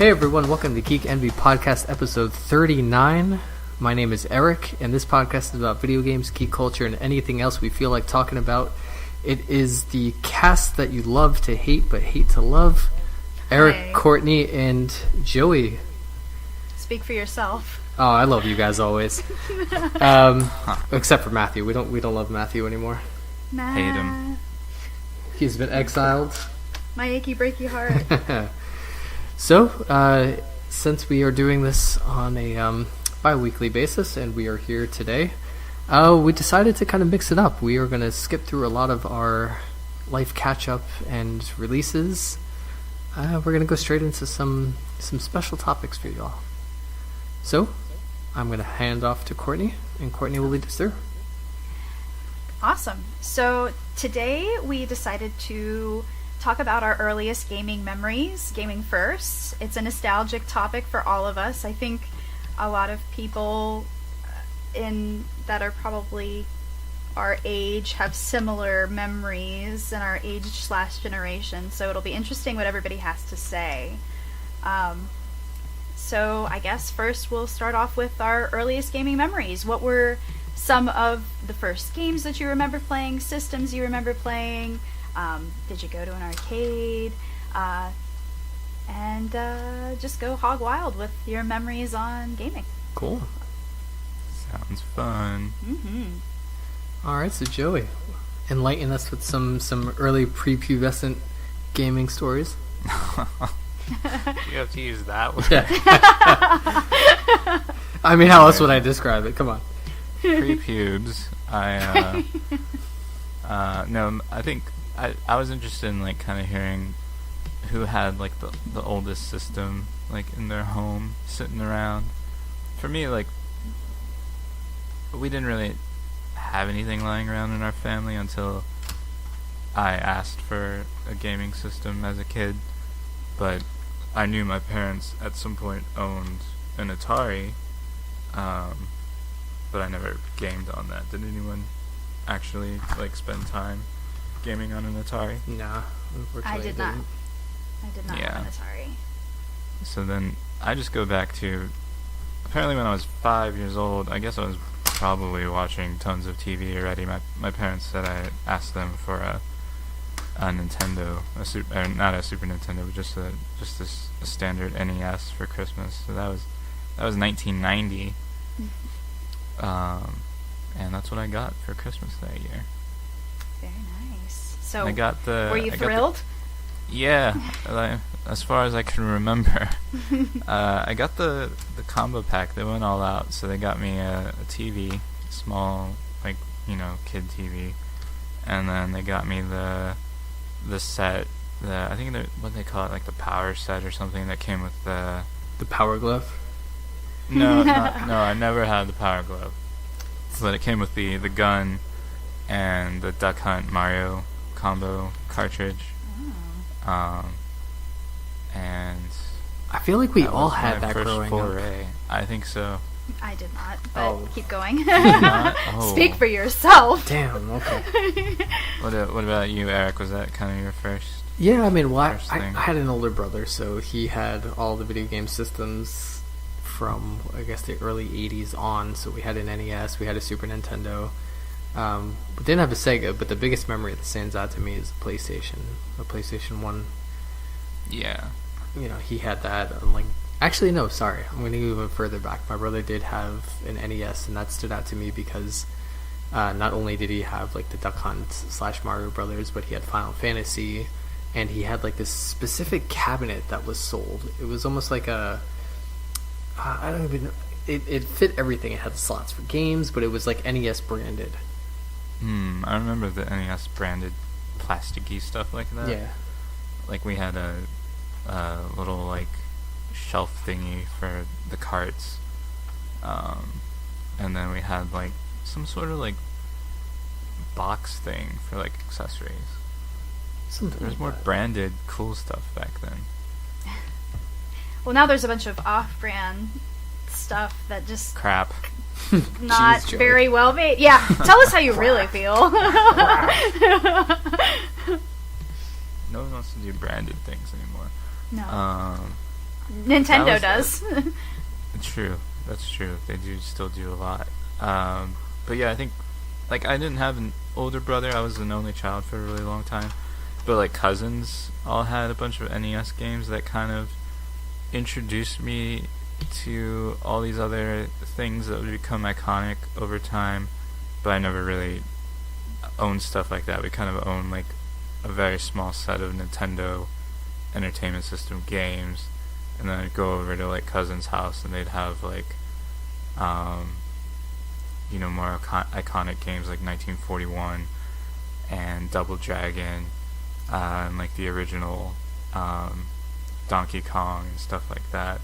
Hey everyone, welcome to Geek Envy Podcast episode 39. My name is Eric, and this podcast is about video games, geek culture, and anything else we feel like talking about. It is the cast that you love to hate, but hate to love. Eric, Hi. Courtney, and Joey. Speak for yourself. Oh, I love you guys always. Except for Matthew. We don't love Matthew anymore. Nah. Hate him. He's been exiled. My achy breaky heart. So, since we are doing this on a bi-weekly basis, and we are here today, we decided to kind of mix it up. We are going to skip through a lot of our life catch-up and releases. We're going to go straight into some special topics for y'all. So, I'm going to hand off to Courtney, and Courtney will lead us through. Awesome. So today we decided to talk about our earliest gaming memories, gaming first. It's a nostalgic topic for all of us. I think a lot of people that are probably our age have similar memories in our age/generation, so it'll be interesting what everybody has to say. So I guess first we'll start off with our earliest gaming memories. What were some of the first games that you remember playing, systems you remember playing? Did you go to an arcade? And just go hog wild with your memories on gaming. Cool. Sounds fun. Mm-hmm. All right, so Joey, enlighten us with some early prepubescent gaming stories. You have to use that word. Yeah. I mean, how else would I describe it? Come on. Pre-pubes. I think I was interested in like kind of hearing who had like the oldest system like in their home sitting around. For me, like we didn't really have anything lying around in our family until I asked for a gaming system as a kid, but I knew my parents at some point owned an Atari, but I never gamed on that. Did anyone actually like spend time gaming on an Atari? Nah, unfortunately I did not. didn't. I did not have an Atari. So then I just go back to apparently when I was 5 years old. I guess I was probably watching tons of TV already. My parents said I asked them for a Nintendo, not a Super Nintendo, but just a standard NES for Christmas. So that was 1990, and that's what I got for Christmas that year. Very nice. So I got the. were you thrilled? Yeah, as far as I can remember, I got the combo pack. They went all out, so they got me a TV, small kid TV, and then they got me the set, I think what they call it, like the power set or something that came with the Power Glove? No, I never had the Power Glove. But it came with the gun and the Duck Hunt Mario combo cartridge. Oh. And I feel like we all was had my that first growing foray. I think so. I did not, but keep going. Did not? Oh. Speak for yourself. up. Damn, okay. What about you, Eric? Was that kind of your first? Yeah, I mean, I First thing. had an older brother, so he had all the video game systems from, I guess, the early 80s on. So we had an NES, we had a Super Nintendo. We didn't have a Sega, but the biggest memory that stands out to me is the PlayStation 1. Yeah. You know, he had that. I'm like, actually, no, sorry. I'm going to go even further back. My brother did have an NES, and that stood out to me because not only did he have like the Duck Hunt / Mario Brothers, but he had Final Fantasy, and he had like this specific cabinet that was sold. It was almost like I don't even know. It fit everything. It had slots for games, but it was like NES branded. I remember the NES branded plasticky stuff like that. Yeah. Like we had a little like shelf thingy for the carts, and then we had like some sort of like box thing for like accessories. There was more branded cool stuff back then. Well, now there's a bunch of off-brand stuff that just Crap. not Jeez, Joey. very well made. Yeah, tell us how you really feel. No one wants to do branded things anymore. No. Nintendo does. True. That's true. They do still do a lot. But yeah, I think, like, I didn't have an older brother. I was an only child for a really long time. But, like, cousins all had a bunch of NES games that kind of introduced me to all these other things that would become iconic over time. But I never really owned stuff like that. We kind of owned, like, a very small set of Nintendo Entertainment System games. And then I'd go over to, like, cousin's house, and they'd have, like, you know, more iconic games like 1941 and Double Dragon, and, like, the original Donkey Kong and stuff like that.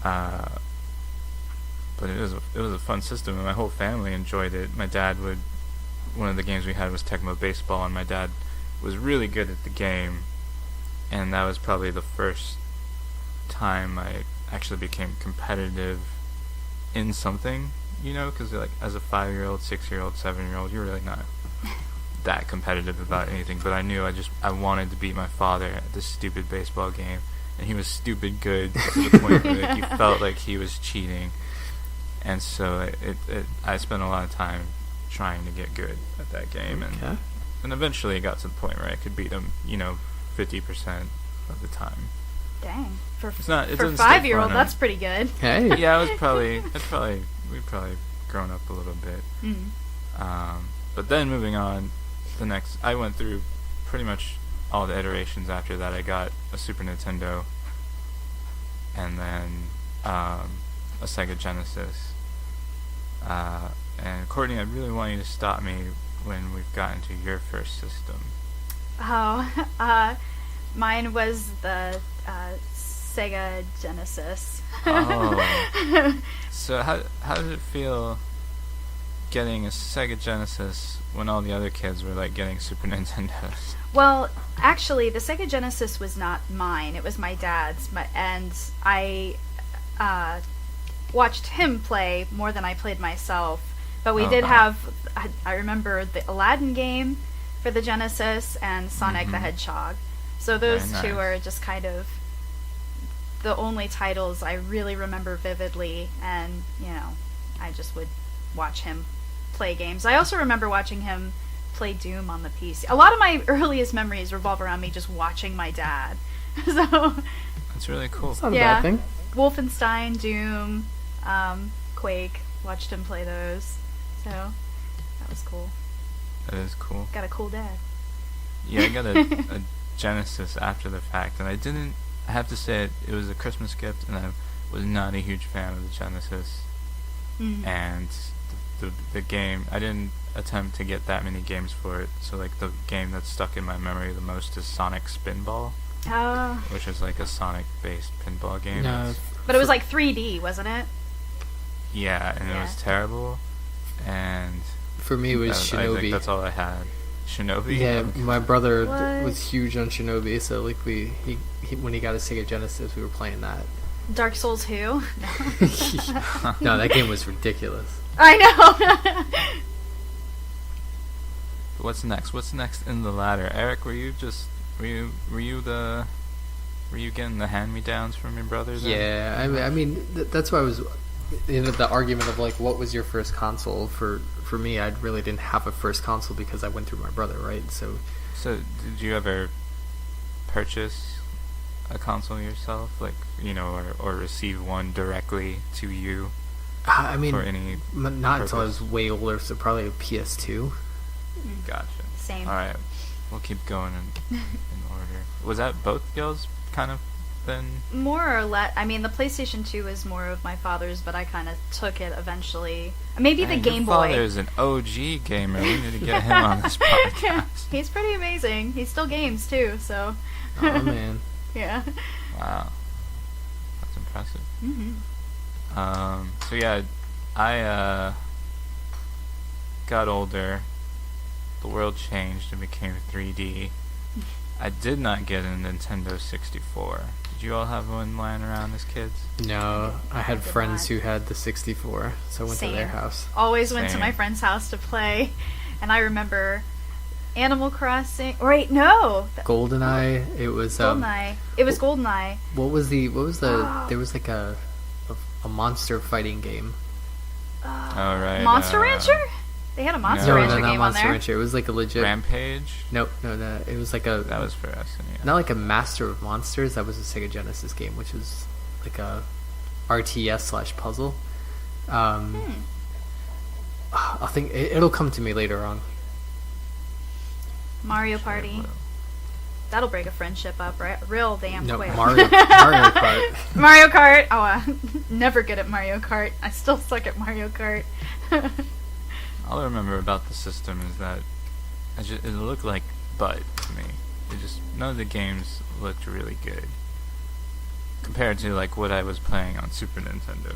But it was a fun system, and my whole family enjoyed it. My dad one of the games we had was Tecmo Baseball, and my dad was really good at the game, and that was probably the first time I actually became competitive in something, you know, because, like, as a 5-year-old, 6-year-old, 7-year-old, you're really not that competitive about anything. But I knew I wanted to beat my father at this stupid baseball game, and he was stupid good to the point where, like, you felt like he was cheating. And so I spent a lot of time trying to get good at that game, and eventually it got to the point where I could beat him, you know, 50% of the time. Dang. For it's not, it for doesn't 5-year-old, that's pretty good. Hey. Yeah, we've probably grown up a little bit. But then moving on, I went through pretty much all the iterations after that. I got a Super Nintendo, and then a Sega Genesis. And Courtney, I really want you to stop me when we've gotten to your first system. Oh, mine was the Sega Genesis. Oh. So how did it feel getting a Sega Genesis when all the other kids were, like, getting Super Nintendos? Well, actually, the Sega Genesis was not mine. It was my dad's. And I watched him play more than I played myself. But we did have, I remember the Aladdin game for the Genesis and Sonic the Hedgehog. So those two are just kind of the only titles I really remember vividly. And, you know, I just would watch him play games. I also remember watching him play Doom on the PC. A lot of my earliest memories revolve around me just watching my dad. So that's really cool. That's not a bad thing. Wolfenstein, Doom, Quake. Watched him play those. So that was cool. That is cool. Got a cool dad. Yeah, I got a Genesis after the fact, and I have to say it was a Christmas gift, and I was not a huge fan of the Genesis. And the game, I didn't attempt to get that many games for it, so, like, the game that's stuck in my memory the most is Sonic Spinball, which is, like, a Sonic-based pinball game. No, but it was, like, 3D, wasn't it? Yeah, and it was terrible, and for me it was Shinobi. I think that's all I had. Shinobi? Yeah, my brother was huge on Shinobi, so, like, he when he got a Sega Genesis, we were playing that. Dark Souls Who? No, that game was ridiculous. I know. What's next? What's next in the ladder? Eric, were you getting the hand-me-downs from your brother then? Yeah, I mean that's why I was in the argument of, like, what was your first console? For me, I really didn't have a first console because I went through my brother, right? So did you ever purchase a console yourself, like, you know, or receive one directly to you? I mean, for any not purpose? until I was way older, so probably a PS2. Gotcha. Same. All right, we'll keep going in order. Was that both y'all's kind of then? More or less. I mean, the PlayStation 2 is more of my father's, but I kind of took it eventually. Maybe the Game Boy. Your father's an OG gamer. We need to get him on this podcast. He's pretty amazing. He still games too, so. Oh man. Yeah. Wow. That's impressive. So yeah, I got older. The world changed and became 3D. I did not get a Nintendo 64. Did you all have one lying around as kids? No, I had friends who had the 64, so I went to their house. Always went to my friend's house to play, and I remember Animal Crossing. Wait, no. GoldenEye. It was GoldenEye. It was GoldenEye. What was the there was like a monster fighting game. Oh, right. Monster Rancher? They had a Monster Rancher not game Monster on there. Rancher. It was like a legit Rampage? No. It was like a That was for us. Yeah. not like a Master of Monsters. That was a Sega Genesis game, which was like a RTS/puzzle. I think it'll come to me later on. Mario Party. That'll break a friendship up, right? Real damn No, quick. Mario Kart. Mario Kart. Oh, I'm never good at Mario Kart. I still suck at Mario Kart. All I remember about the system is that it looked like butt to me. None of the games looked really good compared to like what I was playing on Super Nintendo.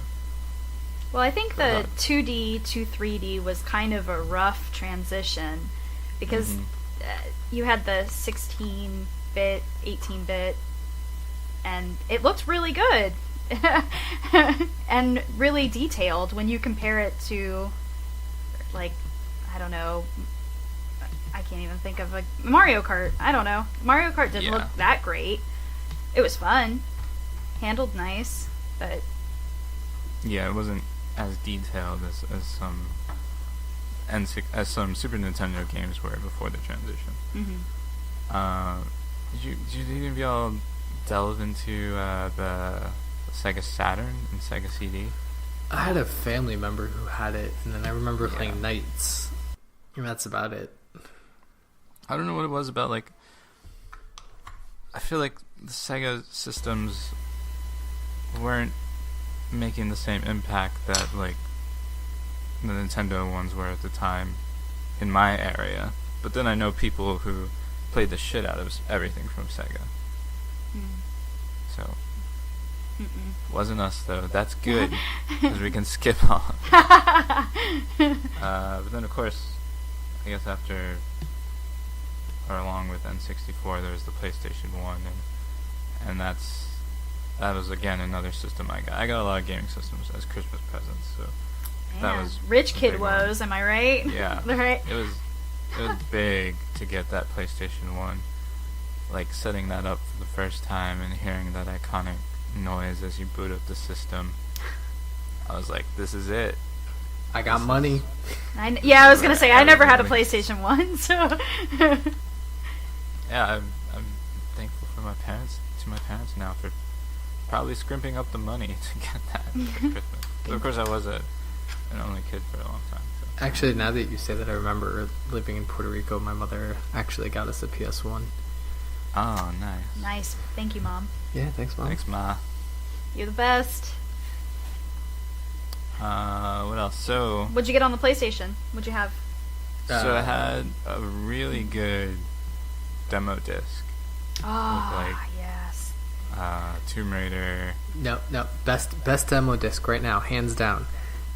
Well, I think the 2D to 3D was kind of a rough transition because you had the 16-bit, 18-bit, and it looked really good and really detailed when you compare it to, like, I don't know, I can't even think of a Mario Kart. I don't know. Mario Kart didn't look that great. It was fun, handled nice, but yeah, it wasn't as detailed as some Super Nintendo games were before the transition. Did any of y'all delve into the Sega Saturn and Sega CD? I had a family member who had it, and then I remember playing Knights. And that's about it. I don't know what it was about, like, I feel like the Sega systems weren't making the same impact that, like, the Nintendo ones were at the time in my area. But then I know people who played the shit out of everything from Sega. So, wasn't us, though. That's good, because we can skip off. But then, of course, I guess after, or along with N64, there was the PlayStation 1, and that was, again, another system I got. I got a lot of gaming systems as Christmas presents, so that was rich kid woes, am I right? Yeah. Right. It was big to get that PlayStation 1. Like, setting that up for the first time and hearing that iconic noise as you boot up the system. I was like, this is it. I got money. I was gonna say, I never had a PlayStation 1, so... Yeah, I'm thankful for my parents now for probably scrimping up the money to get that for Christmas. But of course, I was an only kid for a long time. So. Actually, now that you say that, I remember living in Puerto Rico. My mother actually got us a PS1. Oh, nice. Nice. Thank you, Mom. Yeah, thanks, Mom. Thanks, Ma. You're the best. What else? So... What'd you get on the PlayStation? What'd you have? So I had a really good demo disc. Oh, yes. Tomb Raider. No. Best demo disc right now, hands down,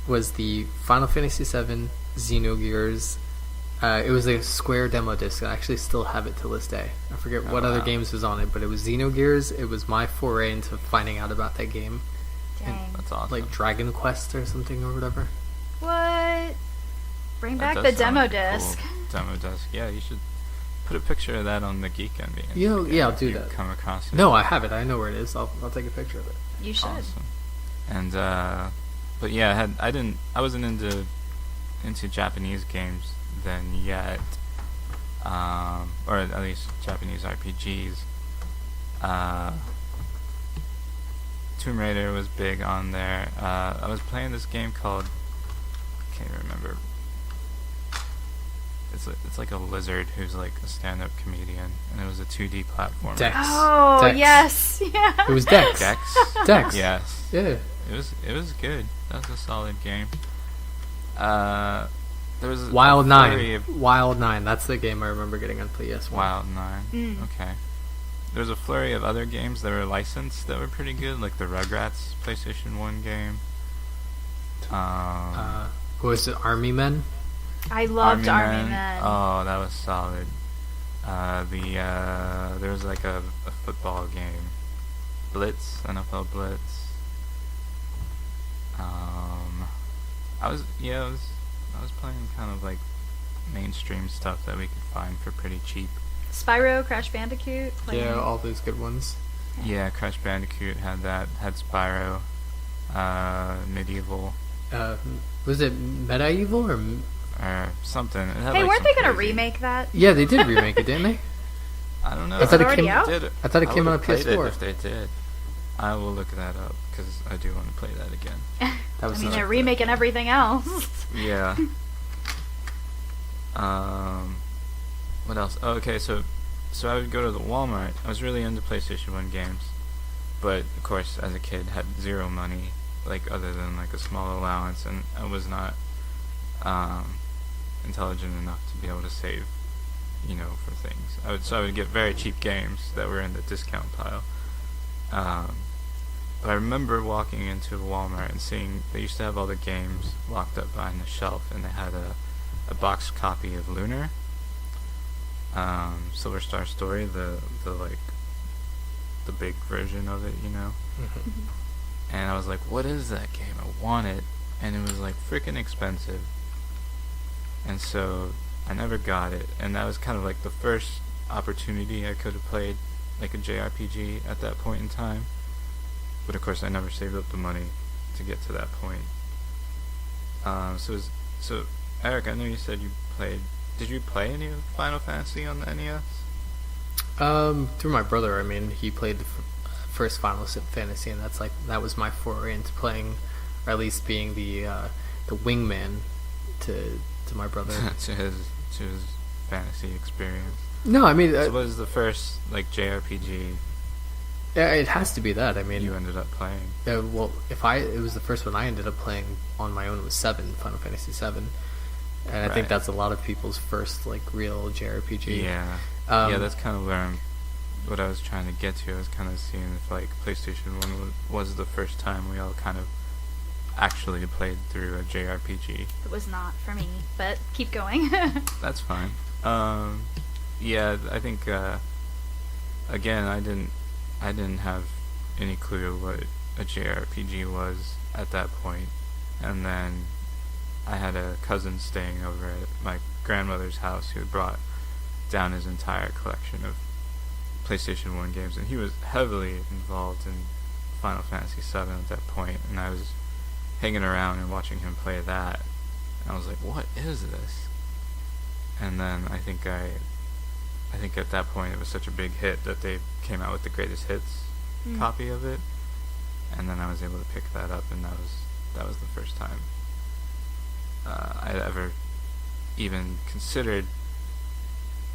was the Final Fantasy VII Xenogears. It was a Square demo disc. I actually still have it to this day. I forget what other games was on it, but it was Xenogears. It was my foray into finding out about that game. Dang. That's awesome. Like Dragon Quest or something or whatever. What? Bring That back does the sound demo like a cool disc. Demo disc. Yeah, you should put a picture of that on the Geek Envy. Yeah, I'll do that. Come across it. No, I have it. I know where it is. I'll take a picture of it. You should. Awesome. And but yeah, I wasn't into Japanese games then yet, or at least Japanese RPGs. Tomb Raider was big on there. I was playing this game called, I can't even remember. It's like a lizard who's like a stand-up comedian, and it was a 2D platformer. Dex. Oh, Dex. yes. Yeah. It was Dex. Dex. Yes. Yeah. It was good. That was a solid game. There was Wild 9. Wild 9. That's the game I remember getting on PS1. Wild 9. Okay. There was a flurry of other games that were licensed that were pretty good, like the Rugrats PlayStation 1 game. What was it? Army Men? I loved Army Men. Oh, that was solid. There was like a football game, Blitz, NFL Blitz. I was playing kind of like mainstream stuff that we could find for pretty cheap. Spyro, Crash Bandicoot. Yeah, all those good ones. Yeah, Crash Bandicoot had that. Had Spyro, Medieval. Was it Medieval or something? It had, Hey, like, weren't they some gonna crazy- remake that? Yeah, they did remake it, didn't they? I don't know. I thought it already came out? I thought it came out on would've played PS4. it if they did. I will look that up because I do want to play that again. That was I mean, such they're a- remaking everything else. Yeah. What else? Oh, okay, so I would go to the Walmart. I was really into PlayStation 1 games, but of course, as a kid, had zero money, like other than like a small allowance, and I was not intelligent enough to be able to save, for things. I would get very cheap games that were in the discount pile. But I remember walking into Walmart and seeing they used to have all the games locked up behind the shelf, and they had a boxed copy of Lunar, Silver Star Story, the big version of it, Mhm. And I was like, what is that game? I want it. And it was like freaking expensive. And so I never got it. And that was kind of like the first opportunity I could have played like a JRPG at that point in time. But of course I never saved up the money to get to that point. So Eric, I know you said you played. Did you play any of Final Fantasy on the NES? Through my brother. I mean, he played the first Final Fantasy, and that was my foray into playing, or at least being the wingman to my brother. to his fantasy experience. No, I mean, So what was the first like JRPG it has to be that. I mean, you ended up playing? well, it was the first one I ended up playing on my own was Final Fantasy 7, and I think Right. that's a lot of people's first like real JRPG. Yeah. Yeah, that's kind of what I was trying to get to. I was kind of seeing if like PlayStation 1 was the first time we all kind of actually played through a JRPG. It was not for me, but keep going. That's fine. Yeah, I think again, I didn't have any clue what a JRPG was at that point. And then I had a cousin staying over at my grandmother's house who had brought down his entire collection of PlayStation 1 games, and he was heavily involved in Final Fantasy 7 at that point, and I was hanging around and watching him play that, and I was like, what is this? And then I think at that point it was such a big hit that they came out with the greatest hits copy of it, and then I was able to pick that up, and that was the first time I'd ever even considered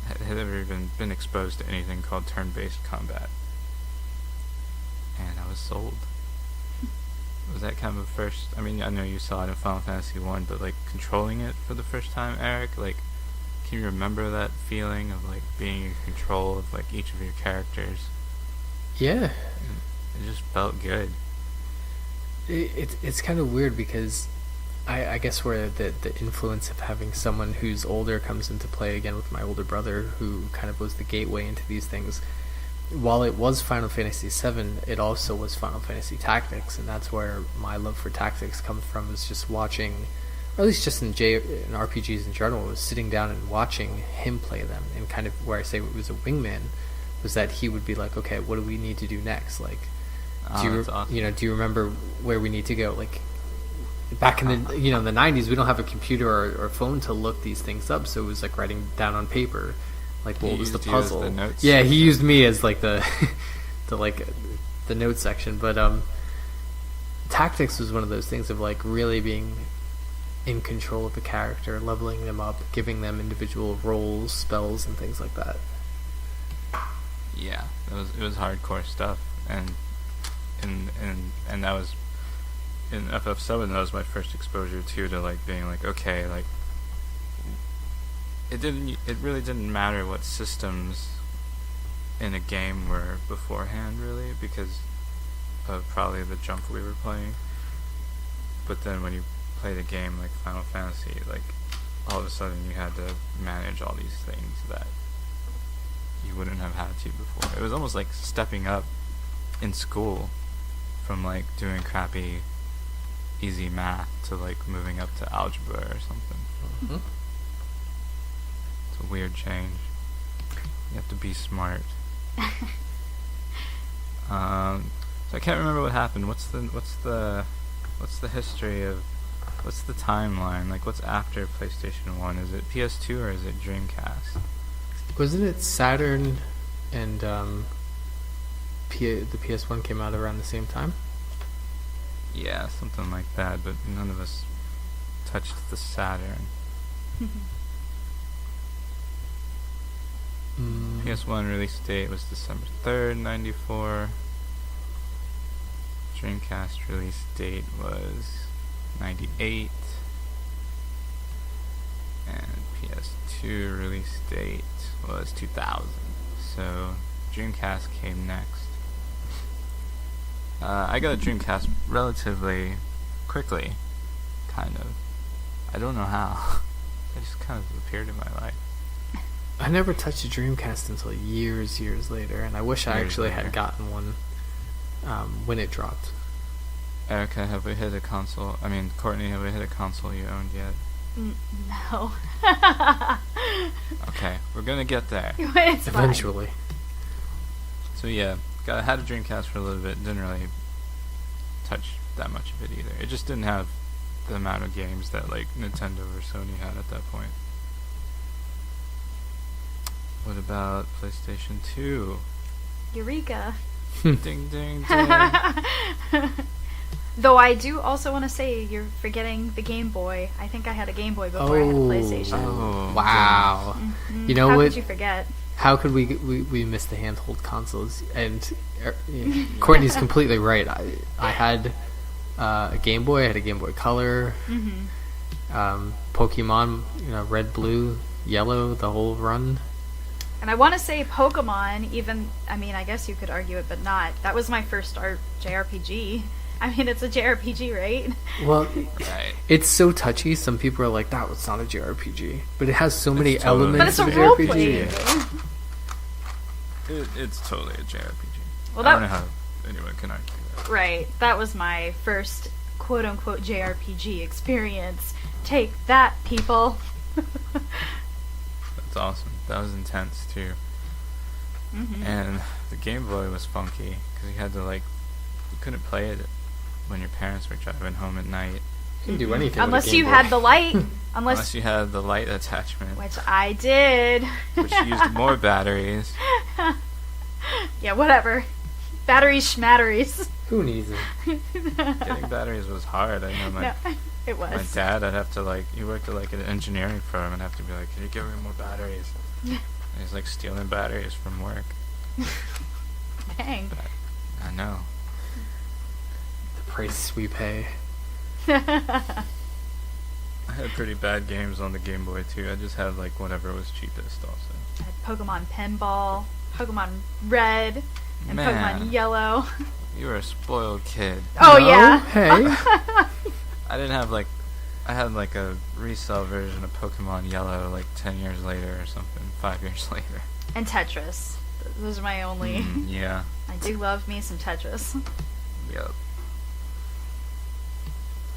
had ever even been exposed to anything called turn-based combat, and I was sold. Was that kind of a first? I mean, I know you saw it in Final Fantasy 1, but like controlling it for the first time, Eric, like, can you remember that feeling of like being in control of like each of your characters? Yeah. It just felt good. It's kind of weird because I guess where the influence of having someone who's older comes into play again with my older brother, who kind of was the gateway into these things. While it was Final Fantasy VII, it also was Final Fantasy Tactics, and that's where my love for tactics comes from, is just watching, or at least just in RPGs in general, was sitting down and watching him play them, and kind of where I say it was a wingman, was that he would be like, okay, what do we need to do next? Like, That's awesome. do you remember where we need to go? Like, back in the in the 90s, we don't have a computer or phone to look these things up, so it was like writing down on paper, like what He was the used you as puzzle. the notes Yeah, he section. used me as like the the note section. But tactics was one of those things of like really being in control of the character, leveling them up, giving them individual roles, spells, and things like that. Yeah, it was hardcore stuff, and that was in FF7. That was my first exposure to like being like, okay, like it really didn't matter what systems in a game were beforehand, really, because of probably the junk we were playing. But then when you played a game like Final Fantasy, like all of a sudden you had to manage all these things that you wouldn't have had to before. It was almost like stepping up in school from like doing crappy easy math to like moving up to algebra or something. Mm-hmm. It's a weird change. You have to be smart. So I can't remember what happened. What's the history of, what's the timeline? Like, what's after PlayStation 1? Is it PS2 or is it Dreamcast? Wasn't it Saturn and the PS1 came out around the same time? Yeah, something like that, but none of us touched the Saturn. PS1 release date was December 3rd, 94. Dreamcast release date was 98. And PS2 release date was 2000. So Dreamcast came next. I got a Dreamcast relatively quickly, kind of. I don't know how. It just kind of appeared in my life. I never touched a Dreamcast until years later, and I wish I actually had gotten one when it dropped. Erica, have we hit a console? I mean, Courtney, have we hit a console you owned yet? No. Okay, we're gonna get there. It's Eventually. So yeah, had a Dreamcast for a little bit. Didn't really touch that much of it either. It just didn't have the amount of games that like Nintendo or Sony had at that point. What about PlayStation 2? Eureka. Ding ding ding. Though I do also want to say you're forgetting the Game Boy. I think I had a Game Boy before I had a PlayStation. Oh, wow. Mm-hmm. You know How what? could you forget? How could we miss the handheld consoles? And Courtney's completely right. I had a Game Boy. I had a Game Boy Color. Pokemon, red, blue, yellow, the whole run. And I want to say Pokemon, I guess you could argue it, but not. That was my first JRPG. I mean, it's a JRPG, right? Well, it's so touchy. Some people are like, that was not a JRPG. But it has so many elements of a JRPG. It's totally a JRPG. Well, I don't know how anyone can argue that. Right. That was my first quote-unquote JRPG experience. Take that, people. That's awesome. That was intense, too. Mm-hmm. And the Game Boy was funky, because you had to, you couldn't play it when your parents were driving home at night. You can do anything unless with a Game you Boy. had the light. Unless you had the light attachment. Which I did. Which used more batteries. Yeah, whatever. Batteries schmatteries. Who needs it? Getting batteries was hard. I know it was. my dad, I'd have to, he worked at, an engineering firm, and I'd have to be like, can you give me more batteries? And he's, stealing batteries from work. Dang. But I know. The price we pay. I had pretty bad games on the Game Boy, too. I just had, whatever was cheapest, also. I had Pokemon Pinball, Pokemon Red, and Man. Pokemon Yellow. You were a spoiled kid. Oh, No? yeah. Hey. I didn't have, I had, a resale version of Pokemon Yellow, 10 years later or something, 5 years later. And Tetris. Those are my only... Yeah. I do love me some Tetris. Yep.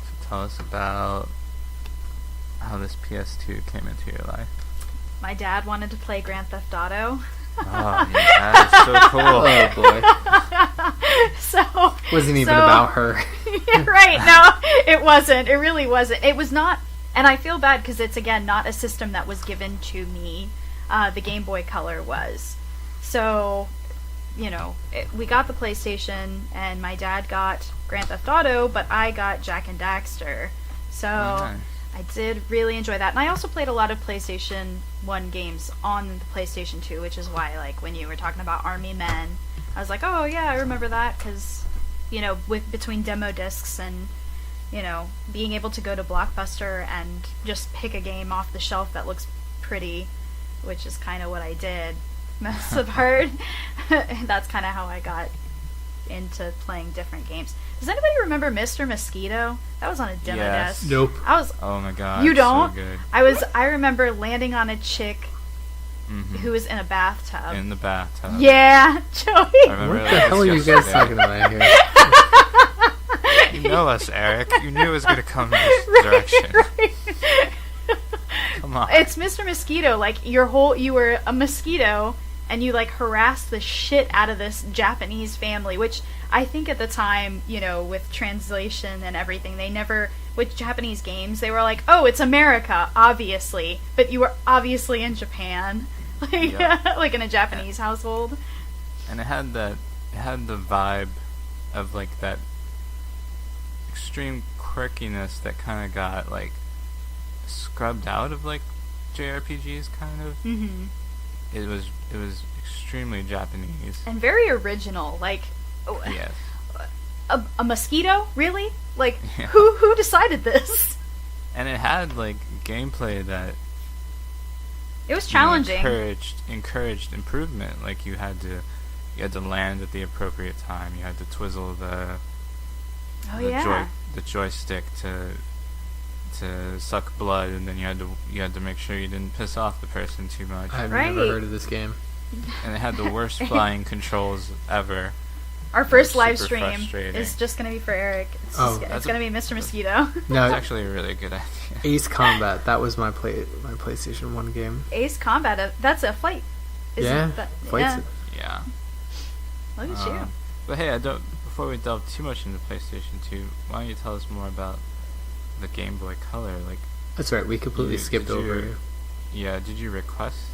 So tell us about how this PS2 came into your life. My dad wanted to play Grand Theft Auto. Oh, your dad is so cool. Oh, boy. So... Wasn't even about her. Yeah, right. No, it wasn't. It really wasn't. It was not... And I feel bad because it's, again, not a system that was given to me. The Game Boy Color was. So, we got the PlayStation, and my dad got Grand Theft Auto, but I got Jak and Daxter. So... Nice. I did really enjoy that. And I also played a lot of PlayStation 1 games on the PlayStation 2, which is why, when you were talking about Army Men, I was like, oh, yeah, I remember that, because, between demo discs and, being able to go to Blockbuster and just pick a game off the shelf that looks pretty, which is kind of what I did most of the part. That's kind of how I got into playing different games. Does anybody remember Mr. Mosquito? That was on a demo Yes. disc. Nope. Oh my god. You don't? So good. I remember landing on a chick who was in a bathtub. In the bathtub. Yeah, Joey. I remember What that the hell are you guys yesterday. talking about here? You know us, Eric. You knew it was going to come in this direction. Right. Come on. It's Mr. Mosquito. Like, you were a mosquito, and you, like, harassed the shit out of this Japanese family, which I think at the time, you know, with translation and everything, they never, with Japanese games, they were like, oh, it's America, obviously, but you were obviously in Japan, like, like in a Japanese household. And it had the vibe of, like, that extreme quirkiness that kind of got, like, scrubbed out of, like, JRPGs, kind of. Mm-hmm. It was extremely Japanese. And very original, like... Yes. A mosquito? Really? Like, who decided this? And it had, like, gameplay that... It was challenging. Encouraged improvement. Like, you had to land at the appropriate time. You had to twizzle the joystick to suck blood, and then you had to make sure you didn't piss off the person too much. I've never heard of this game. And it had the worst flying controls ever. Our first live stream is just going to be for Eric. It's going to be Mr. Mosquito. No, it's actually a really good idea. Ace Combat, that was my PlayStation 1 game. Ace Combat, that's a fight. Fights. Yeah. Look at you. But hey, before we delve too much into PlayStation 2, why don't you tell us more about the Game Boy Color? Like, that's right, we completely skipped over. Yeah, did you request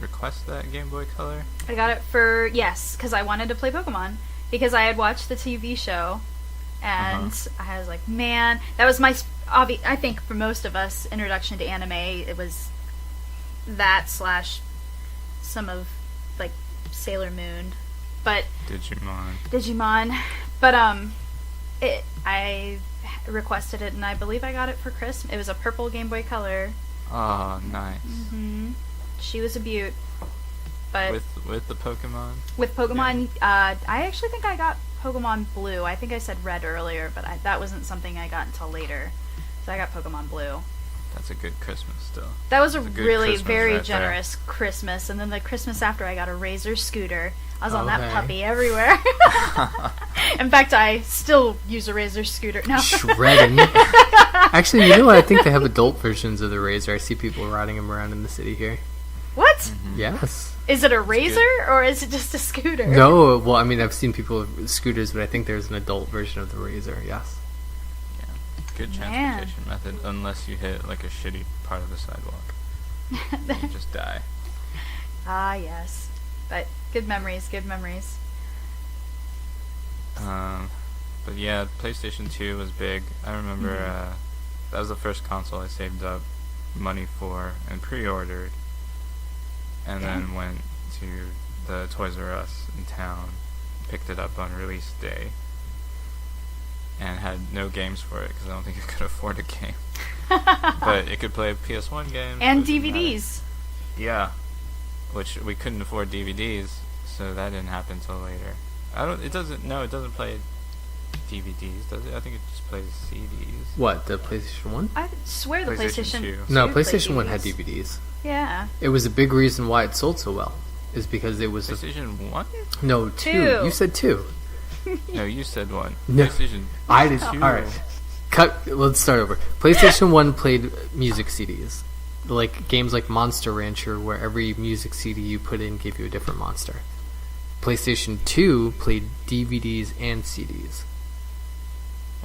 that Game Boy Color? I got it because I wanted to play Pokemon. Because I had watched the TV show, and I was like, man, that was my, I think for most of us, introduction to anime. It was that / some of, like, Sailor Moon, but... Digimon. But, I requested it, and I believe I got it for Christmas. It was a purple Game Boy Color. Oh, nice. Mm-hmm. She was a beaut. But with the Pokemon? With Pokemon, I actually think I got Pokemon Blue. I think I said Red earlier, but that wasn't something I got until later. So I got Pokemon Blue. That's a good Christmas still. That was a really Christmas very generous Christmas. And then the Christmas after, I got a Razor scooter. I was on that puppy everywhere. In fact, I still use a Razor scooter now. Shredding. Actually, you know what? I think they have adult versions of the Razor. I see people riding them around in the city here. What? Mm-hmm. Yes. Is it a Razor or is it just a scooter? No, well, I mean, I've seen people with scooters, but I think there's an adult version of the Razor, yes. Yeah. Good transportation method, unless you hit, like, a shitty part of the sidewalk. You just die. Ah, yes. But good memories. But yeah, PlayStation 2 was big. I remember that was the first console I saved up money for and pre-ordered. And then went to the Toys R Us in town, picked it up on release day, and had no games for it because I don't think I could afford a game. But it could play PS1 games. And DVDs. Yeah, which we couldn't afford DVDs, so that didn't happen till later. It doesn't play DVDs, does it? I think it just plays CDs. What, the PlayStation 1? I swear the PlayStation 2. No, PlayStation 1 had DVDs. Yeah. It was a big reason why it sold so well. Is because it was PlayStation 1? No, 2. You said 2. No, you said 1. No, PlayStation I did. 2. All right. Let's start over. PlayStation 1 played music CDs. Like games like Monster Rancher, where every music CD you put in gave you a different monster. PlayStation 2 played DVDs and CDs.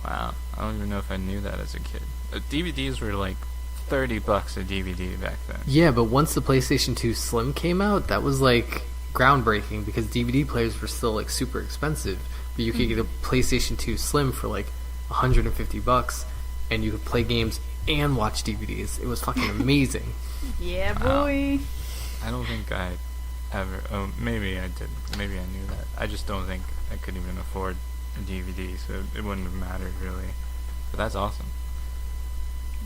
Wow. I don't even know if I knew that as a kid. DVDs were like $30 a DVD back then. Yeah, but once the PlayStation 2 Slim came out, that was like groundbreaking because DVD players were still like super expensive. But you could get a PlayStation 2 Slim for like $150, and you could play games and watch DVDs. It was fucking amazing. Yeah, boy. I don't think I ever. Oh, maybe I did. Maybe I knew that. I just don't think I could even afford a DVD, so it wouldn't have mattered really. But that's awesome.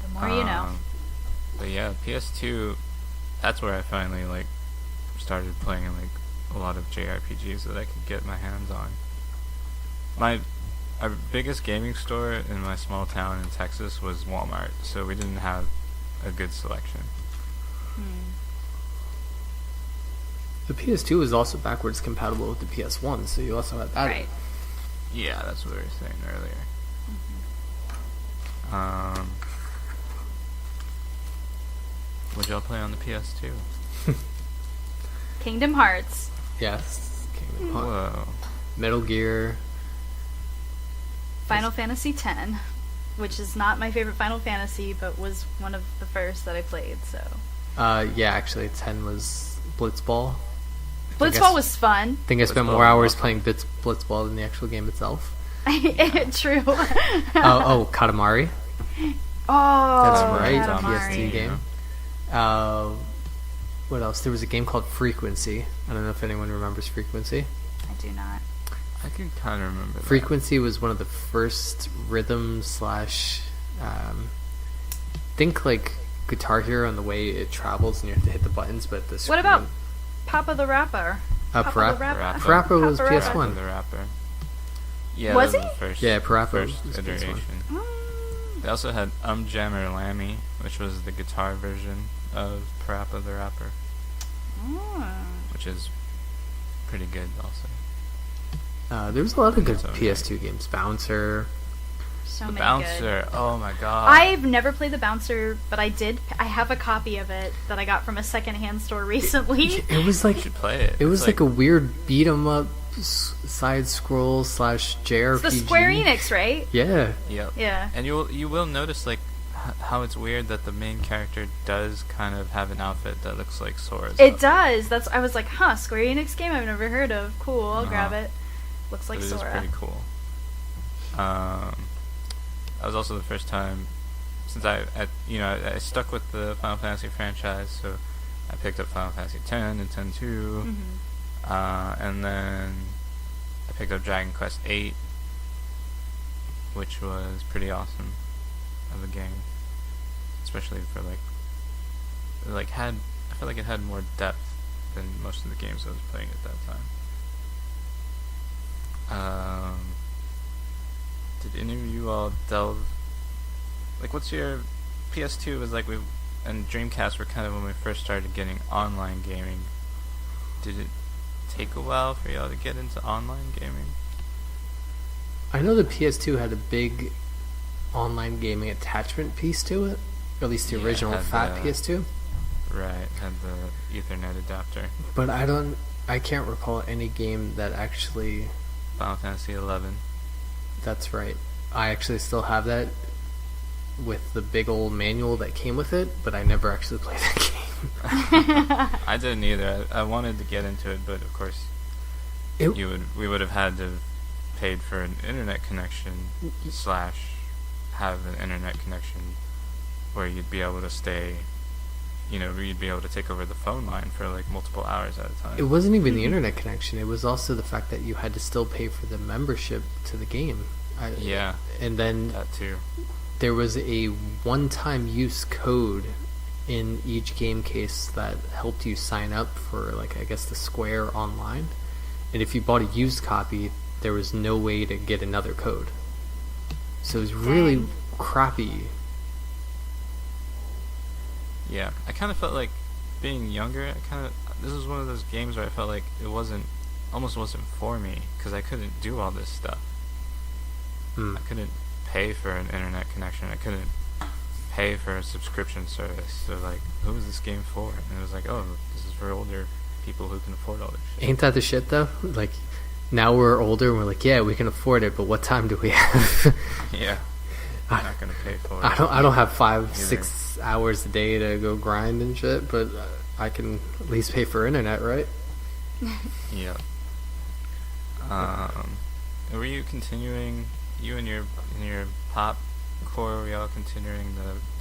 The more you know. But yeah, PS2, that's where I finally like started playing like a lot of JRPGs that I could get my hands on. Our biggest gaming store in my small town in Texas was Walmart, so we didn't have a good selection. The PS2 is also backwards compatible with the PS1, so you also had that. Right. Yeah, that's what we were saying earlier. What'd y'all play on the PS2? Kingdom Hearts. Yes. Kingdom Hearts. Whoa. Metal Gear. Final Fantasy X, which is not my favorite Final Fantasy, but was one of the first that I played, so. Yeah, actually, 10 was Blitzball. Blitzball was fun. I think I spent more hours playing Blitzball than the actual game itself. True. Katamari. Oh, that's right, Katamari. PS2 game. What else? There was a game called Frequency. I don't know if anyone remembers Frequency. I do not. I can kind of remember that. Frequency was one of the first rhythm slash... think like Guitar Hero and the way it travels and you have to hit the buttons, but the What about Papa the Rapper? Parappa was PS1. The Rapper. Yeah, was that he? the first, Yeah, Parappa first was iteration. They also had Jammer Lammy, which was the guitar version of Parappa the Rapper, which is pretty good also. There was a lot of good So PS2 games. Bouncer. So The many Bouncer, good. oh my god. I've never played the Bouncer, but I have a copy of it that I got from a secondhand store recently. It was You like should play it. it was It's like a weird beat 'em up side scroll slash JRPG. It's the Square Enix, right? Yeah. Yep. Yeah. And you will notice like how it's weird that the main character does kind of have an outfit that looks like Sora's. It does. I was like, Square Enix game I've never heard of. Cool, I'll grab it. Looks like But it is Sora. pretty cool. That was also the first time since I stuck with the Final Fantasy franchise, so I picked up Final Fantasy X and X-2, and then I picked up Dragon Quest VIII, which was pretty awesome of a game, especially for I feel like it had more depth than most of the games I was playing at that time. Did any of you all delve? What's your PS2 was like and Dreamcast were kind of when we first started getting online gaming. Did it take a while for y'all to get into online gaming? I know the PS2 had a big online gaming attachment piece to it, or at least the original fat PS2. Right, had the Ethernet adapter. But I can't recall any game that actually. Final Fantasy 11. That's right. I actually still have that with the big old manual that came with it, but I never actually played that game. I didn't either. I wanted to get into it, but of course, we would have had to have paid for an internet connection / have an internet connection where you'd be able to stay. You'd be able to take over the phone line for multiple hours at a time. It wasn't even the internet connection. It was also the fact that you had to still pay for the membership to the game. Yeah. And then that too. There was a one-time use code in each game case that helped you sign up for, I guess, the Square Online. And if you bought a used copy, there was no way to get another code. So it was really crappy. Yeah, I kind of felt like being younger. This was one of those games where I felt like it almost wasn't for me because I couldn't do all this stuff. I couldn't pay for an internet connection. I couldn't pay for a subscription service. So who is this game for? And it was like, oh, this is for older people who can afford all this shit. Ain't that the shit though? Now we're older and we're like, yeah, we can afford it, but what time do we have? Yeah. I'm not gonna pay for it. I don't have 5-6 hours a day to go grind and shit, but I can at least pay for internet, right? Yeah. Were you continuing? You and your pop core, were y'all continuing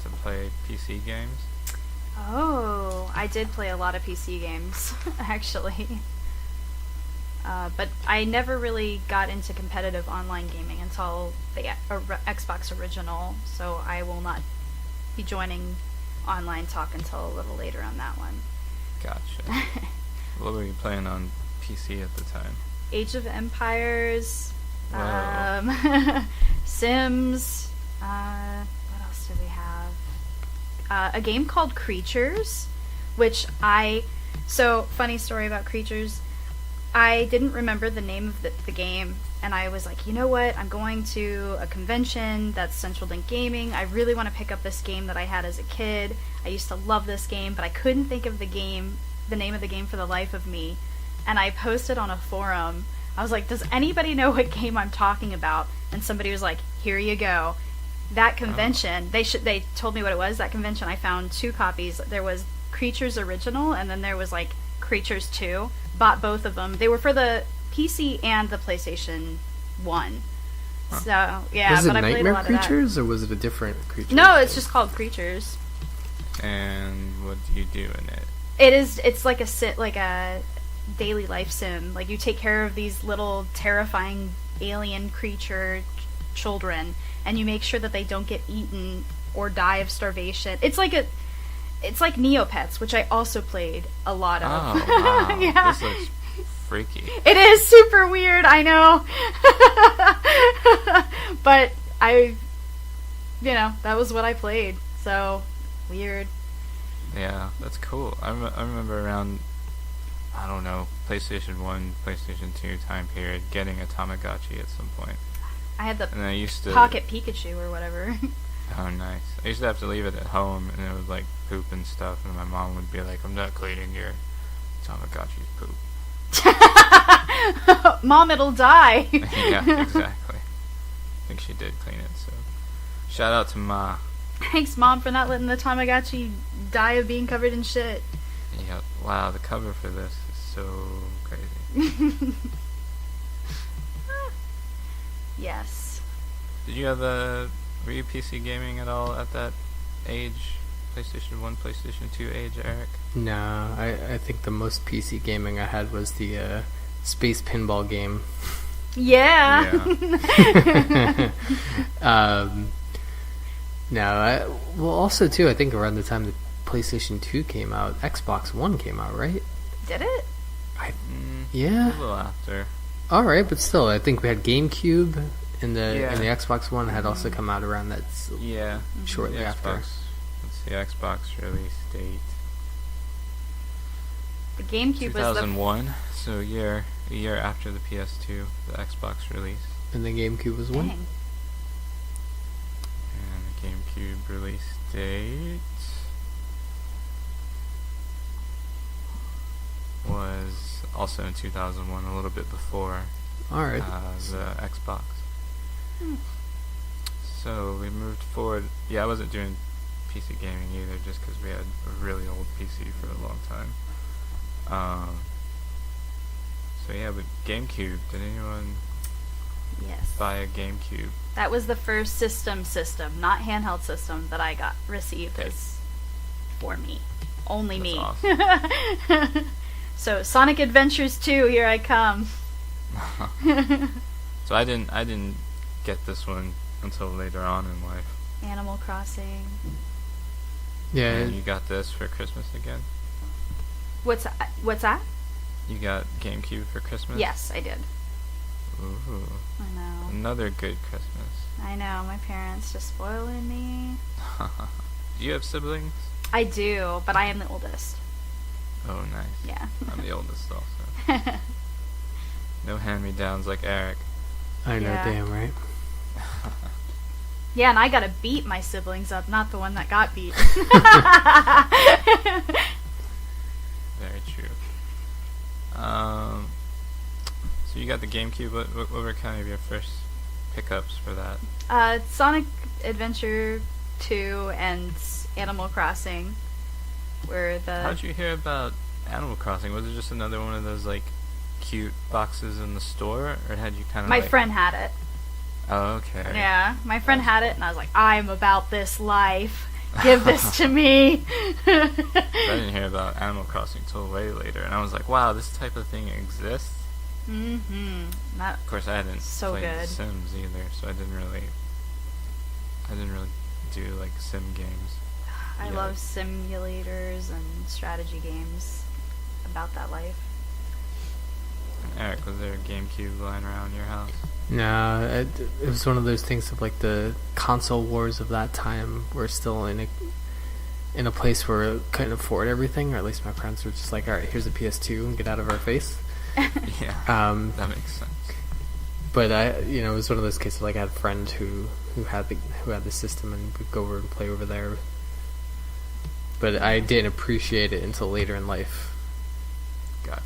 to play PC games? Oh, I did play a lot of PC games, actually. But I never really got into competitive online gaming until the Xbox original, so I will not be joining online talk until a little later on that one. Gotcha. What were you playing on PC at the time? Age of Empires, Sims, what else did we have? A game called Creatures, which so funny story about Creatures, I didn't remember the name of the game and I was like, you know what? I'm going to a convention that's Central Link Gaming. I really want to pick up this game that I had as a kid. I used to love this game, but I couldn't think of the name of the game for the life of me. And I posted on a forum. I was like, does anybody know what game I'm talking about? And somebody was like, here you go. That convention, they told me what it was. That convention, I found 2 copies. There was Creatures Original, and then there was like Creatures 2. Bought both of them. They were for the PC and the PlayStation 1. Huh. So yeah, was it but I played a lot Creatures, of that. or was it a different Creature? No, it's just called Creatures. And what do you do in it? It's like a daily life sim. Like, you take care of these little terrifying alien creature children, and you make sure that they don't get eaten or die of starvation. It's like Neopets, which I also played a lot of. Oh, wow. Yeah. This looks freaky. It is super weird, I know. But that was what I played. So, weird. Yeah, that's cool. I remember around, I don't know, PlayStation 1, PlayStation 2 time period, getting a Tamagotchi at some point. I had the and I used to Pocket Pikachu or whatever. Oh, nice. I used to have to leave it at home, and it would, like, poop and stuff, and my mom would be like, I'm not cleaning your Tamagotchi's poop. Mom, it'll die. Yeah, exactly. I think she did clean it, so shout out to Ma. Thanks, Mom, for not letting the Tamagotchi die of being covered in shit. Yeah, wow, the cover for this is so crazy. Yes. Did you have were you PC gaming at all at that age? PlayStation 1, PlayStation 2 age, Eric? No, I think the most PC gaming I had was the space pinball game. Yeah. Well, also too, I think around the time the PlayStation 2 came out, Xbox One came out, right? Did it? Yeah. A little after. All right, but still, I think we had GameCube, and the Xbox One had also come out around that. Yeah. Shortly after. Let's see, Xbox release date. The GameCube 2001, so a year after the PS2, the Xbox release. And the GameCube was when? Dang. And the GameCube release date was also in 2001, a little bit before Alright. The Xbox. So we moved forward. Yeah, I wasn't doing PC gaming either, just because we had a really old PC for a long time. So yeah, but GameCube, did anyone buy a GameCube? That was the first system, not handheld system, that I received as for me. Only me. Awesome. So Sonic Adventures 2, here I come. So I didn't get this one until later on in life. Animal Crossing. Yeah. And you got this for Christmas again? What's that? You got GameCube for Christmas? Yes, I did. Ooh. I know. Another good Christmas. I know, my parents just spoiling me. Do you have siblings? I do, but I am the oldest. Oh, nice. Yeah. I'm the oldest also. No hand-me-downs like Eric. I know, Yeah. damn right. Yeah, and I gotta beat my siblings up, not the one that got beat. Very true. So you got the GameCube. What were kind of your first pickups for that? Sonic Adventure 2 and Animal Crossing were the... How'd you hear about Animal Crossing? Was it just another one of those, like, cute boxes in the store? Or had you kind of My friend had it. Oh, okay. Yeah, my friend had it, and I was like, I'm about this life. Give this to me. I didn't hear about Animal Crossing till way later, and I was like, wow, this type of thing exists? Mm-hmm. Of course, I hadn't So played good. Sims either, so I didn't really do, like, sim games. I Yeah. love simulators and strategy games about that life. Eric, was there a GameCube lying around your house? No, it was one of those things of like the console wars of that time. We're still in a place where we couldn't afford everything, or at least my parents were just like, all right, here's a PS2 and get out of our face. Yeah, that makes sense. But it was one of those cases, like, I had a friend who had the system and would go over and play over there. But I didn't appreciate it until later in life. Gotcha.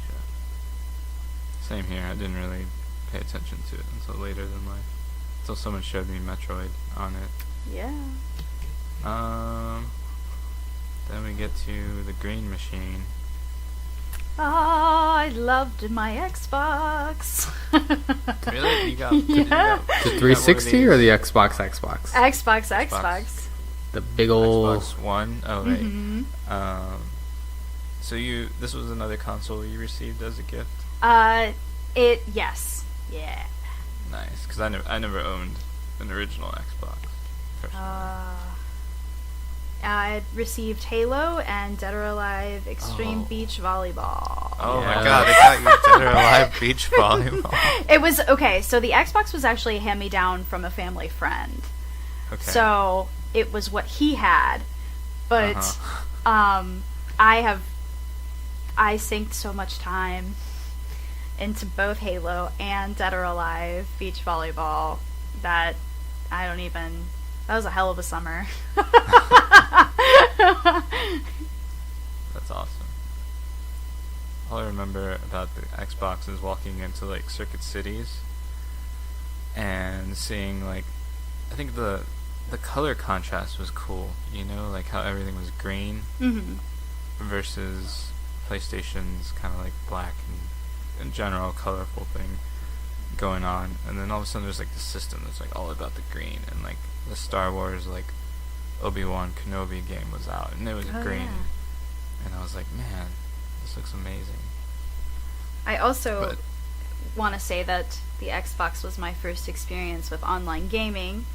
Same here. I didn't really pay attention to it until later in life. Until someone showed me Metroid on it. Yeah. Then we get to the green machine. I loved my Xbox. Really? Yeah. The 360 or the Xbox? Xbox. The big old Xbox One? Oh, right. Mm-hmm. So this was another console you received as a gift? Yes. Yeah. Nice, because I never owned an original Xbox. Personally. I received Halo and Dead or Alive Extreme Beach Volleyball. Oh Yeah. my god, they got you Dead or Alive Beach Volleyball. It was, okay, so the Xbox was actually a hand-me-down from a family friend. Okay. So, it was what he had. But, I synced so much time into both Halo and Dead or Alive Beach Volleyball that that was a hell of a summer. That's awesome. All I remember about the Xbox is walking into like Circuit Cities and seeing like, I think the color contrast was cool, like how everything was green versus PlayStation's kind of like black and in general colorful thing going on, and then all of a sudden there's like the system that's like all about the green, and like the Star Wars like Obi-Wan Kenobi game was out and it was green, and I was like, man, this looks amazing. I also want to say that the Xbox was my first experience with online gaming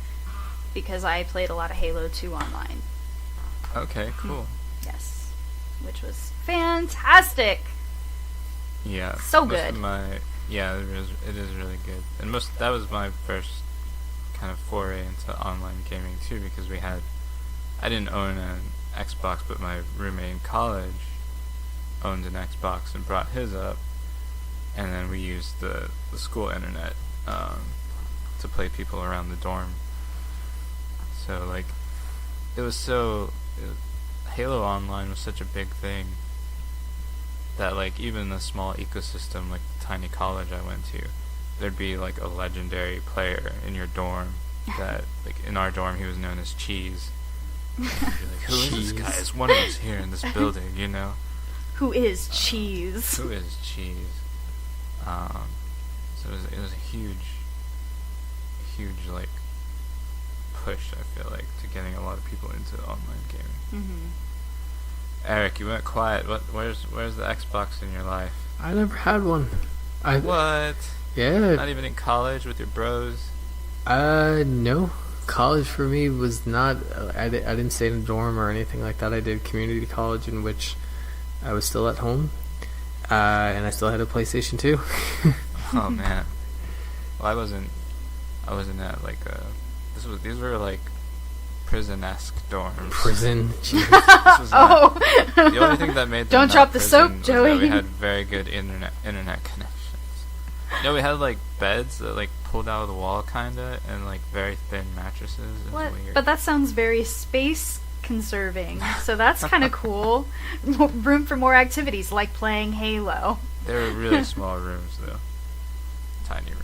because I played a lot of Halo 2 online. Okay, cool. Yes, which was fantastic. Yeah, so good. It is really good, and that was my first kind of foray into online gaming too, because I didn't own an Xbox, but my roommate in college owned an Xbox and brought his up, and then we used the school internet to play people around the dorm. So like, Halo Online was such a big thing that like even the small ecosystem, like the tiny college I went to, there'd be like a legendary player in your dorm that like in our dorm he was known as Cheese. And you'd be like, who is this guy? It's one of us here in this building, Who is Cheese? Who is Cheese? So it was a huge like push, I feel like, to getting a lot of people into online gaming. Eric, you went quiet. Where's the Xbox in your life? I never had one. What? Yeah. Not even in college with your bros? No. College for me was not. I didn't stay in a dorm or anything like that. I did community college, in which I was still at home, and I still had a PlayStation 2. Oh man. Well, I wasn't at like these were like prison-esque dorms. Prison. The only thing that made them Don't not drop the prison soap, was Joey. that we had very good internet connections. We had like beds that like pulled out of the wall kinda, and like very thin mattresses. It was What? weird. But that sounds very space conserving. So that's kind of cool. Room for more activities like playing Halo. They were really small rooms though. Tiny rooms.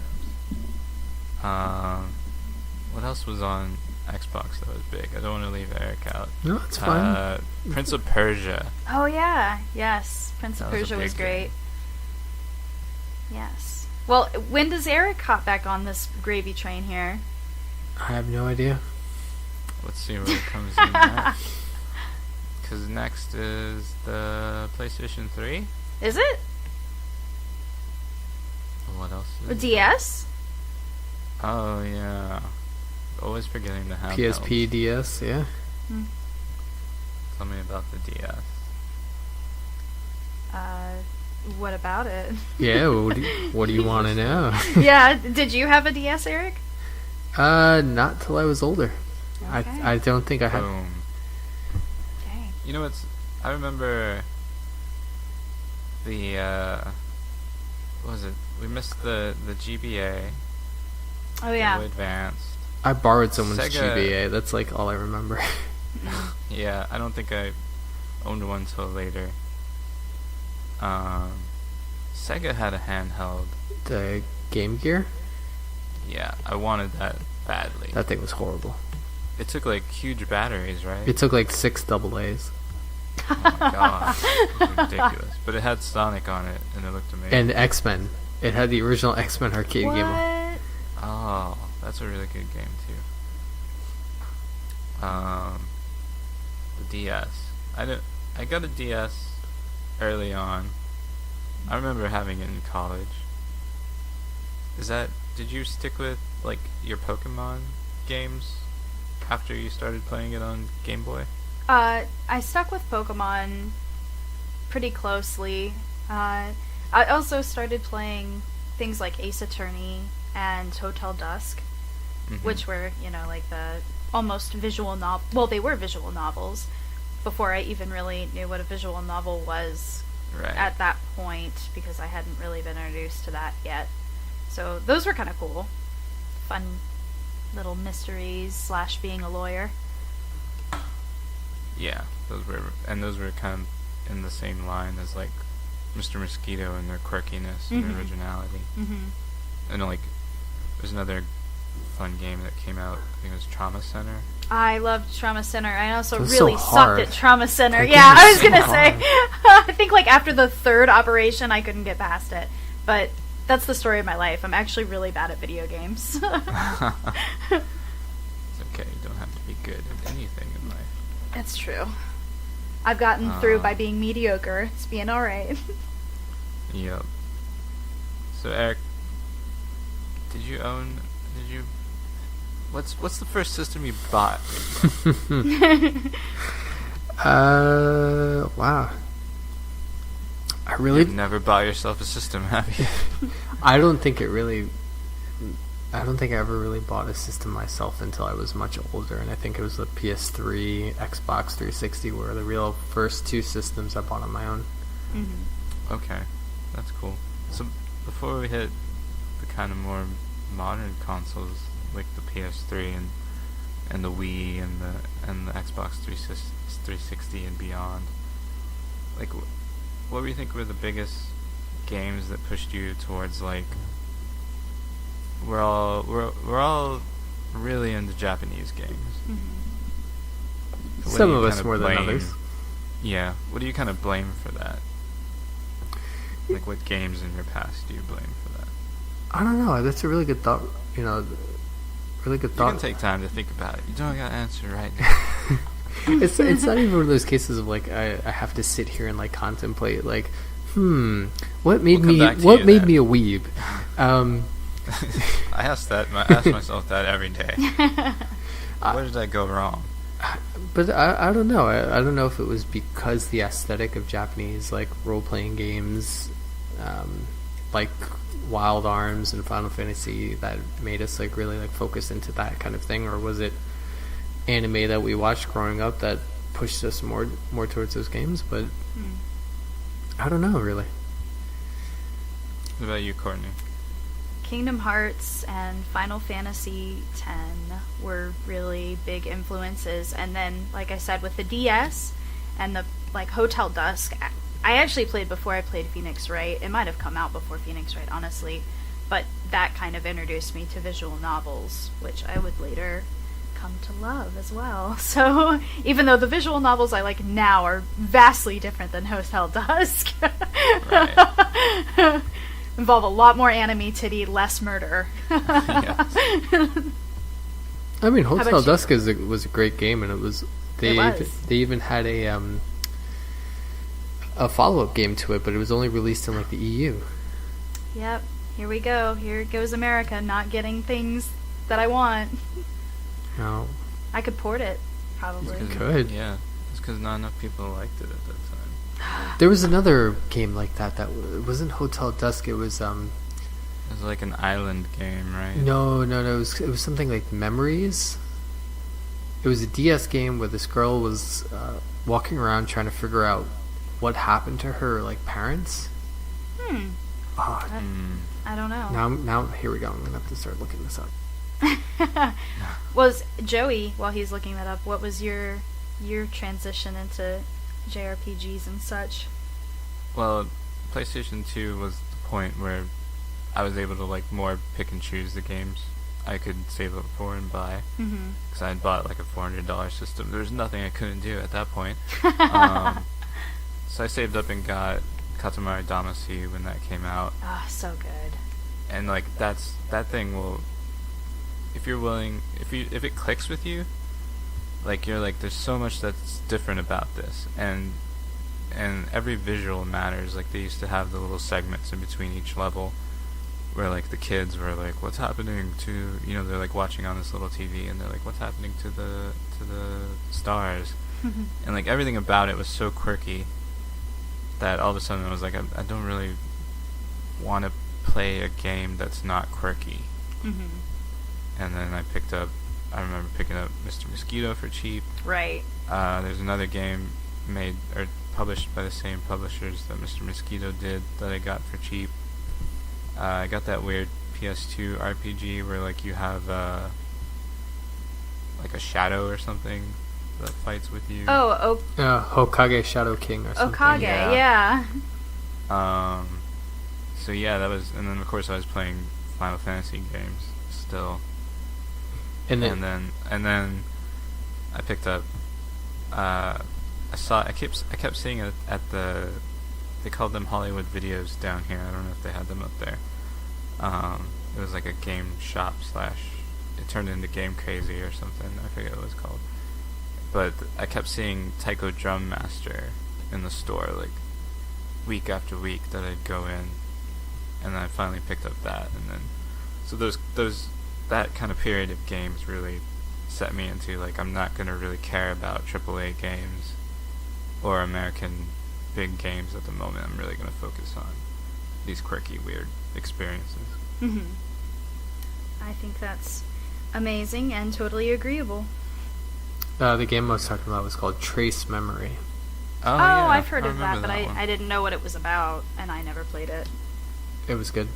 What else was on Xbox that was big? I don't want to leave Eric out. No, it's fine. Prince of Persia. Oh yeah, yes. Prince of That was a Persia was big great. game. Yes. Well, when does Eric hop back on this gravy train here? I have no idea. Let's see where it comes in next. Because next is the PlayStation 3. Is it? What else? A DS? Oh yeah. Always forgetting the handheld. PSP, DS, yeah. Tell me about the DS. What about it? Yeah, what do you want to know? Yeah, did you have a DS, Eric? Not till I was older. Okay. I don't think I had. Boom. Dang. You know what's? I remember the what was it? We missed the GBA, Oh yeah. Game Boy Advance. I borrowed someone's Sega. GBA. That's like all I remember. Yeah, I don't think I owned one till later. Sega had a handheld. The Game Gear? Yeah, I wanted that badly. That thing was horrible. It took like huge batteries, right? It took like 6 AA's. Oh my god, it was ridiculous. But it had Sonic on it, and it looked amazing. And X-Men. It had the original X-Men arcade game. What? Oh, that's a really good game too. The DS. I got a DS early on. I remember having it in college. Did you stick with like your Pokemon games after you started playing it on Game Boy? I stuck with Pokemon pretty closely. I also started playing things like Ace Attorney and Hotel Dusk, which were, like the almost visual novel. Well, they were visual novels before I even really knew what a visual novel was at that point, because I hadn't really been introduced to that yet. So those were kind of cool. Fun little mysteries / being a lawyer. Yeah, those were kind of in the same line as like Mr. Mosquito and their quirkiness and originality. And like, there's another fun game that came out. I think it was Trauma Center. I loved Trauma Center. I also It was really so sucked hard. at Trauma Center. That Yeah, game I was was gonna so say. hard. I think like after the 3rd operation, I couldn't get past it. But that's the story of my life. I'm actually really bad at video games. It's okay. You don't have to be good at anything in life. That's true. I've gotten through by being mediocre. It's being alright. Yep. So Eric, what's the first system you bought? Wow. You've never bought yourself a system, have you? I don't think I ever really bought a system myself until I was much older, and I think it was the PS3, Xbox 360 were the real first 2 systems I bought on my own. Okay, that's cool. So before we hit the kind of more modern consoles like the PS3 and the Wii and the Xbox 360 and beyond, like what do you think were the biggest games that pushed you towards like we're all really into Japanese games? So Some of us more than others. Yeah. What do you kind of blame for that? Like, what games in your past do you blame for that? I don't know. That's a really good thought. Really good thought. You can take time to think about it. You don't got to answer right now. It's not even one of those cases of like I have to sit here and like contemplate like, what made me a weeb? I ask myself that every day. Where did I go wrong? But I don't know. I don't know if it was because the aesthetic of Japanese like role playing games, like Wild Arms and Final Fantasy, that made us like really like focus into that kind of thing, or was it anime that we watched growing up that pushed us more towards those games? But I don't know really. What about you, Courtney? Kingdom Hearts and Final Fantasy X were really big influences, and then, like I said, with the DS and the like Hotel Dusk, I actually played before I played Phoenix Wright. It might have come out before Phoenix Wright, honestly, but that kind of introduced me to visual novels, which I would later come to love as well. So even though the visual novels I like now are vastly different than Hotel Dusk, involve a lot more anime titty, less murder. I mean, Hotel Dusk was a great game, and they even had a follow-up game to it, but it was only released in like the EU. Yep, here we go. Here goes America not getting things that I want. No, I could port it, probably. You could. Yeah, it's because not enough people liked it at that time. There was another game like that wasn't Hotel Dusk. It was It was like an island game, right? No. It was something like Memories. It was a DS game where this girl was walking around trying to figure out what happened to her like parents. I don't know. Now here we go. I'm gonna have to start looking this up. Was Joey, while he's looking that up, what was your transition into JRPGs and such? Well, PlayStation 2 was the point where I was able to like more pick and choose the games I could save up for and buy. Because I had bought like a $400 system. There was nothing I couldn't do at that point. So I saved up and got Katamari Damacy when that came out. Oh, so good. And like that thing will, if you're willing, if it clicks with you, like you're like, there's so much that's different about this, and every visual matters. Like they used to have the little segments in between each level where like the kids were like, what's happening to, you know, they're like watching on this little TV and they're like, what's happening to the stars? And like everything about it was so quirky that all of a sudden I was like, I don't really want to play a game that's not quirky. And then I remember picking up Mr. Mosquito for cheap. Right. There's another game made or published by the same publishers that Mr. Mosquito did that I got for cheap. I got that weird PS2 RPG where like you have like a shadow or something that fights with you. Hokage Shadow King or something. Okage, yeah. So yeah, that was, and then of course I was playing Final Fantasy games still. And then I picked up. I kept seeing it at the. They called them Hollywood Videos down here. I don't know if they had them up there. It was like a game shop / it turned into Game Crazy or something. I forget what it was called. But I kept seeing Taiko Drum Master in the store like week after week that I'd go in, and then I finally picked up that, and then so that kind of period of games really set me into like, I'm not gonna really care about AAA games or American big games at the moment. I'm really gonna focus on these quirky, weird experiences. I think that's amazing and totally agreeable. The game I was talking about was called Trace Memory. Oh yeah, I've heard of that, remember but one. I didn't know what it was about, and I never played it. It was good.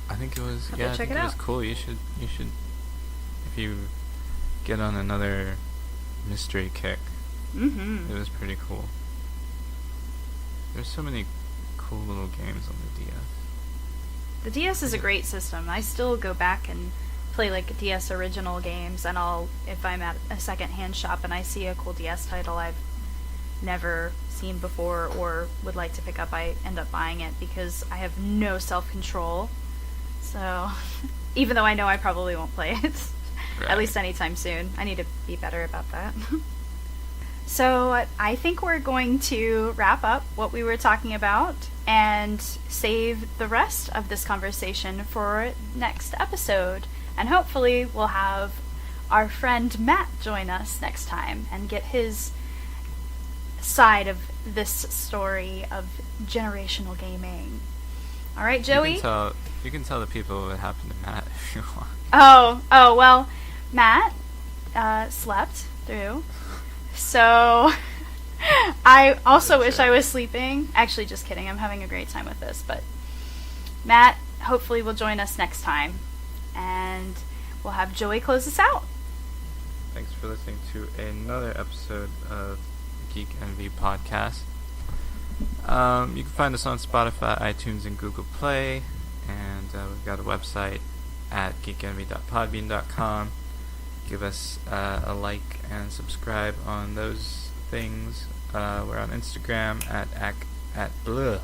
I think it was. Have Yeah, to I check think it it was out. cool. You should. If you get on another mystery kick, it was pretty cool. There's so many cool little games on the DS. The DS is a great system. I still go back and play like DS original games, and if I'm at a secondhand shop and I see a cool DS title I've never seen before or would like to pick up, I end up buying it because I have no self-control. So, even though I know I probably won't play it, Right. at least anytime soon, I need to be better about that. So, I think we're going to wrap up what we were talking about and save the rest of this conversation for next episode. And hopefully we'll have our friend Matt join us next time and get his side of this story of generational gaming. All right, Joey? You can tell the people what happened to Matt if you want. Oh, well, Matt slept through. So I also wish I was sleeping. Actually, just kidding. I'm having a great time with this. But Matt hopefully will join us next time. And we'll have Joey close us out. Thanks for listening to another episode of Geek Envy Podcast. You can find us on Spotify, iTunes, and Google Play. And we've got a website at geekenvy.podbean.com. Give us a like and subscribe on those things. We're on Instagram We're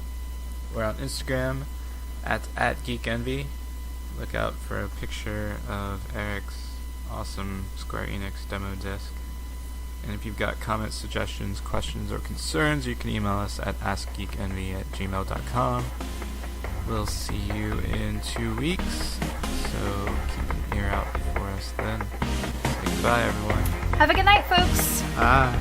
on Instagram at geekenvy. Look out for a picture of Eric's awesome Square Enix demo disc. And if you've got comments, suggestions, questions, or concerns, you can email us at askgeekenvy@gmail.com. We'll see you in 2 weeks, so keep an ear out for us then. Say goodbye, everyone. Have a good night, folks. Ah.